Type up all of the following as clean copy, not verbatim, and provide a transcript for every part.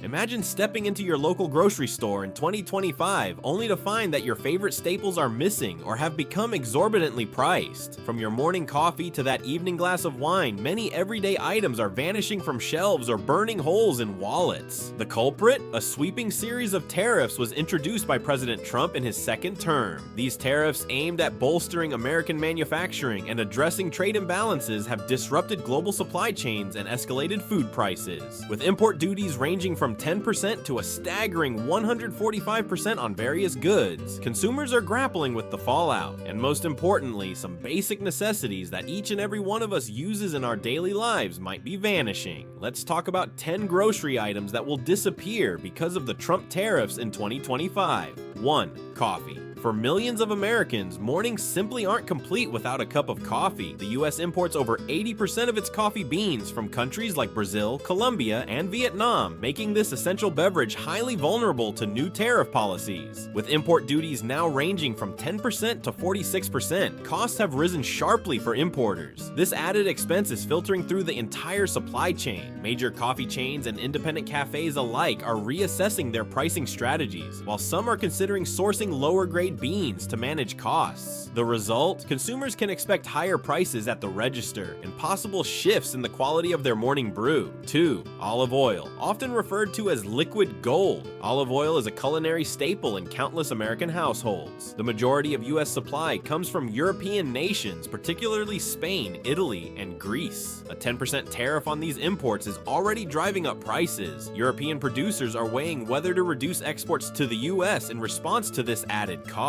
Imagine stepping into your local grocery store in 2025 only to find that your favorite staples are missing or have become exorbitantly priced. From your morning coffee to that evening glass of wine, many everyday items are vanishing from shelves or burning holes in wallets. The culprit? A sweeping series of tariffs was introduced by President Trump in his second term. These tariffs, aimed at bolstering American manufacturing and addressing trade imbalances, have disrupted global supply chains and escalated food prices, with import duties ranging from 10% to a staggering 145% on various goods. Consumers are grappling with the fallout, and most importantly, some basic necessities that each and every one of us uses in our daily lives might be vanishing. Let's talk about 10 grocery items that will disappear because of the Trump tariffs in 2025. 1. Coffee. For millions of Americans, mornings simply aren't complete without a cup of coffee. The US imports over 80% of its coffee beans from countries like Brazil, Colombia, and Vietnam, making this essential beverage highly vulnerable to new tariff policies. With import duties now ranging from 10% to 46%, costs have risen sharply for importers. This added expense is filtering through the entire supply chain. Major coffee chains and independent cafes alike are reassessing their pricing strategies, while some are considering sourcing lower-grade beans to manage costs. The result? Consumers can expect higher prices at the register and possible shifts in the quality of their morning brew. 2. Olive oil. Often referred to as liquid gold, olive oil is a culinary staple in countless American households. The majority of US supply comes from European nations, particularly Spain, Italy, and Greece. A 10% tariff on these imports is already driving up prices. European producers are weighing whether to reduce exports to the US in response to this added cost.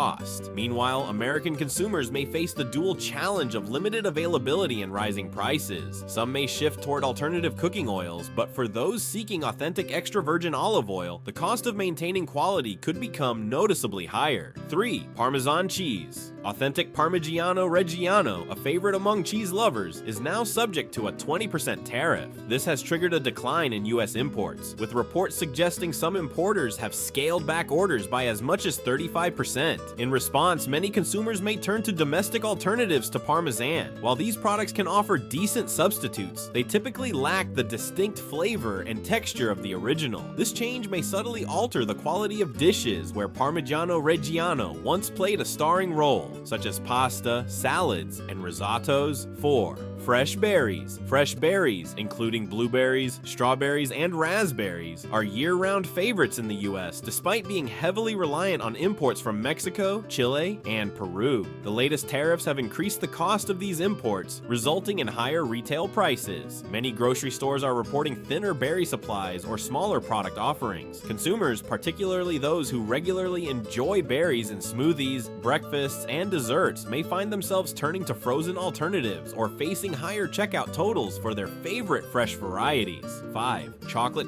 Meanwhile, American consumers may face the dual challenge of limited availability and rising prices. Some may shift toward alternative cooking oils, but for those seeking authentic extra virgin olive oil, the cost of maintaining quality could become noticeably higher. 3. Parmesan cheese. Authentic Parmigiano Reggiano, a favorite among cheese lovers, is now subject to a 20% tariff. This has triggered a decline in US imports, with reports suggesting some importers have scaled back orders by as much as 35%. In response, many consumers may turn to domestic alternatives to Parmesan. While these products can offer decent substitutes, they typically lack the distinct flavor and texture of the original. This change may subtly alter the quality of dishes where Parmigiano Reggiano once played a starring role, such as pasta, salads, and risottos. 4. Fresh berries. Fresh berries, including blueberries, strawberries, and raspberries, are year-round favorites in the US, despite being heavily reliant on imports from Mexico, Chile, and Peru. The latest tariffs have increased the cost of these imports, resulting in higher retail prices. Many grocery stores are reporting thinner berry supplies or smaller product offerings. Consumers, particularly those who regularly enjoy berries in smoothies, breakfasts, and desserts, may find themselves turning to frozen alternatives or facing higher checkout totals for their favorite fresh varieties. 5. Chocolate.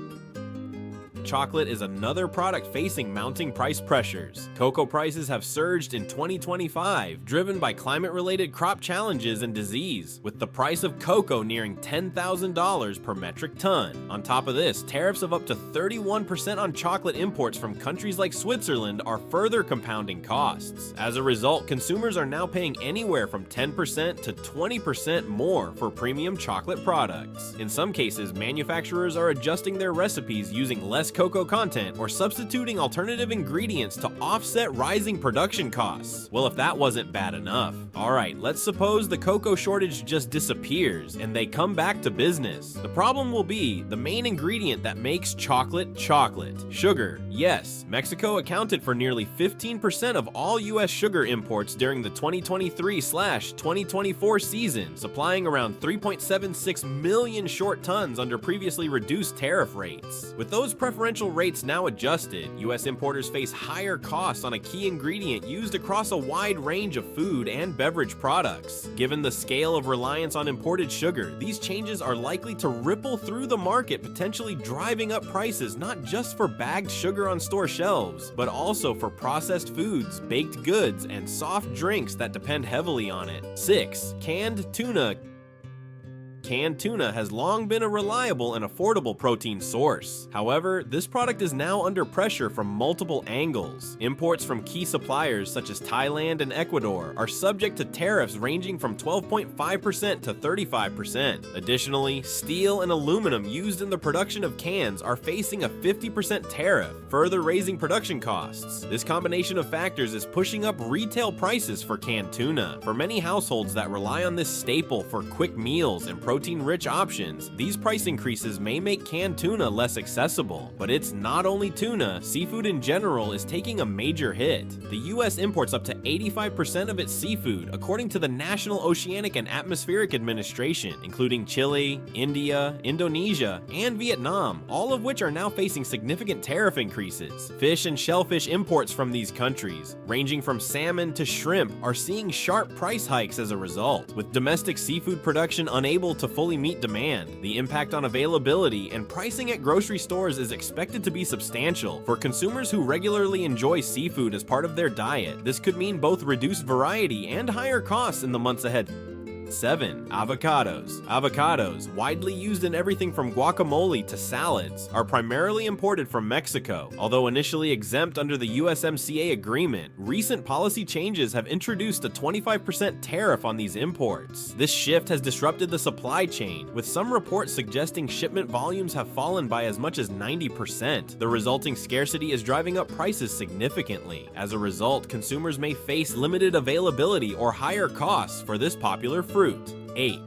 Chocolate is another product facing mounting price pressures. Cocoa prices have surged in 2025, driven by climate-related crop challenges and disease, with the price of cocoa nearing $10,000 per metric ton. On top of this, tariffs of up to 31% on chocolate imports from countries like Switzerland are further compounding costs. As a result, consumers are now paying anywhere from 10% to 20% more for premium chocolate products. In some cases, manufacturers are adjusting their recipes using less cocoa content or substituting alternative ingredients to offset rising production costs. Well, if that wasn't bad enough. Alright, let's suppose the cocoa shortage just disappears and they come back to business. The problem will be the main ingredient that makes chocolate chocolate. Sugar. Yes, Mexico accounted for nearly 15% of all US sugar imports during the 2023/2024 season, supplying around 3.76 million short tons under previously reduced tariff rates. With those preferential rates now adjusted, US importers face higher costs on a key ingredient used across a wide range of food and beverage products. Given the scale of reliance on imported sugar, these changes are likely to ripple through the market, potentially driving up prices not just for bagged sugar on store shelves, but also for processed foods, baked goods, and soft drinks that depend heavily on it. 6. Canned tuna. canned tuna has long been a reliable and affordable protein source. However, this product is now under pressure from multiple angles. Imports from key suppliers such as Thailand and Ecuador are subject to tariffs ranging from 12.5% to 35%. Additionally, steel and aluminum used in the production of cans are facing a 50% tariff, further raising production costs. This combination of factors is pushing up retail prices for canned tuna. For many households that rely on this staple for quick meals and protein-rich options, these price increases may make canned tuna less accessible. But it's not only tuna, seafood in general is taking a major hit. The US imports up to 85% of its seafood, according to the National Oceanic and Atmospheric Administration, including Chile, India, Indonesia, and Vietnam, all of which are now facing significant tariff increases. Fish and shellfish imports from these countries, ranging from salmon to shrimp, are seeing sharp price hikes as a result. With domestic seafood production unable to fully meet demand, the impact on availability and pricing at grocery stores is expected to be substantial. For consumers who regularly enjoy seafood as part of their diet, this could mean both reduced variety and higher costs in the months ahead. 7. Avocados. Avocados, widely used in everything from guacamole to salads, are primarily imported from Mexico. Although initially exempt under the USMCA agreement, recent policy changes have introduced a 25% tariff on these imports. This shift has disrupted the supply chain, with some reports suggesting shipment volumes have fallen by as much as 90%. The resulting scarcity is driving up prices significantly. As a result, consumers may face limited availability or higher costs for this popular fruit. 8.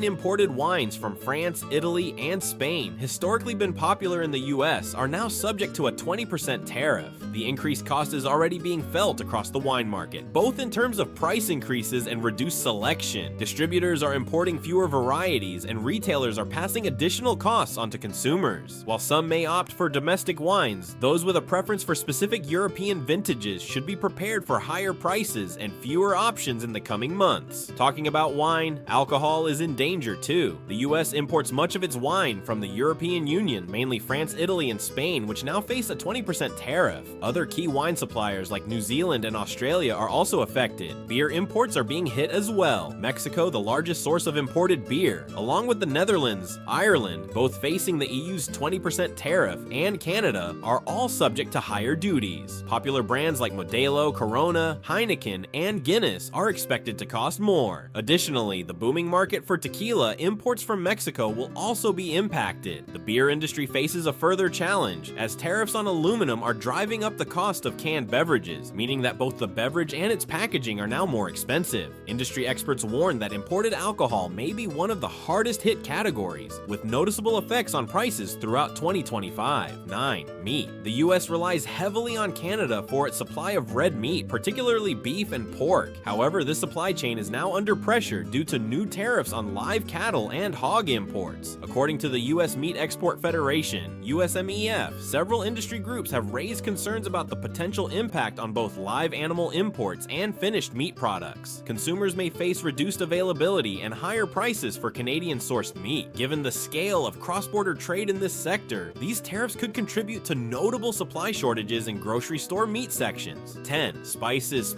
Imported wines from France, Italy, and Spain, historically been popular in the US, are now subject to a 20% tariff. The increased cost is already being felt across the wine market, both in terms of price increases and reduced selection. Distributors are importing fewer varieties, and retailers are passing additional costs onto consumers. While some may opt for domestic wines, those with a preference for specific European vintages should be prepared for higher prices and fewer options in the coming months. Talking about wine, alcohol is in danger too. The US imports much of its wine from the European Union, mainly France, Italy, and Spain, which now face a 20% tariff. Other key wine suppliers like New Zealand and Australia are also affected. Beer imports are being hit as well. Mexico, the largest source of imported beer, along with the Netherlands, Ireland, both facing the EU's 20% tariff, and Canada, are all subject to higher duties. Popular brands like Modelo, Corona, Heineken, and Guinness are expected to cost more. Additionally, the booming market for tequila imports from Mexico will also be impacted. The beer industry faces a further challenge, as tariffs on aluminum are driving up the cost of canned beverages, meaning that both the beverage and its packaging are now more expensive. Industry experts warn that imported alcohol may be one of the hardest hit categories, with noticeable effects on prices throughout 2025. 9. Meat. The US relies heavily on Canada for its supply of red meat, particularly beef and pork. However, this supply chain is now under pressure due to new tariffs on live cattle and hog imports. According to the U.S. Meat Export Federation, USMEF, several industry groups have raised concerns about the potential impact on both live animal imports and finished meat products. Consumers may face reduced availability and higher prices for Canadian-sourced meat. Given the scale of cross-border trade in this sector, these tariffs could contribute to notable supply shortages in grocery store meat sections. 10. Spices.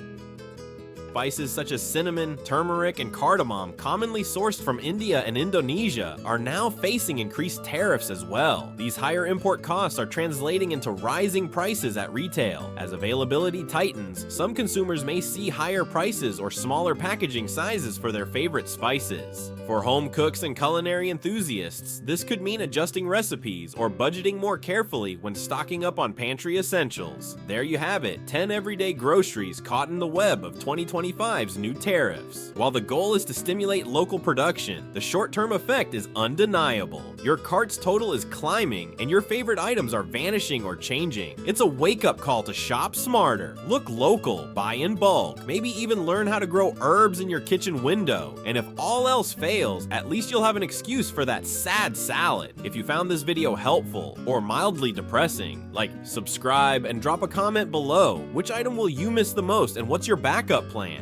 Spices such as cinnamon, turmeric, and cardamom, commonly sourced from India and Indonesia, are now facing increased tariffs as well. These higher import costs are translating into rising prices at retail. As availability tightens, some consumers may see higher prices or smaller packaging sizes for their favorite spices. For home cooks and culinary enthusiasts, this could mean adjusting recipes or budgeting more carefully when stocking up on pantry essentials. There you have it, 10 everyday groceries caught in the web of 2025's new tariffs. While the goal is to stimulate local production, the short-term effect is undeniable. Your cart's total is climbing, and your favorite items are vanishing or changing. It's a wake-up call to shop smarter, look local, buy in bulk, maybe even learn how to grow herbs in your kitchen window. And if all else fails, at least you'll have an excuse for that sad salad. If you found this video helpful or mildly depressing, subscribe and drop a comment below. Which item will you miss the most, and what's your backup plan?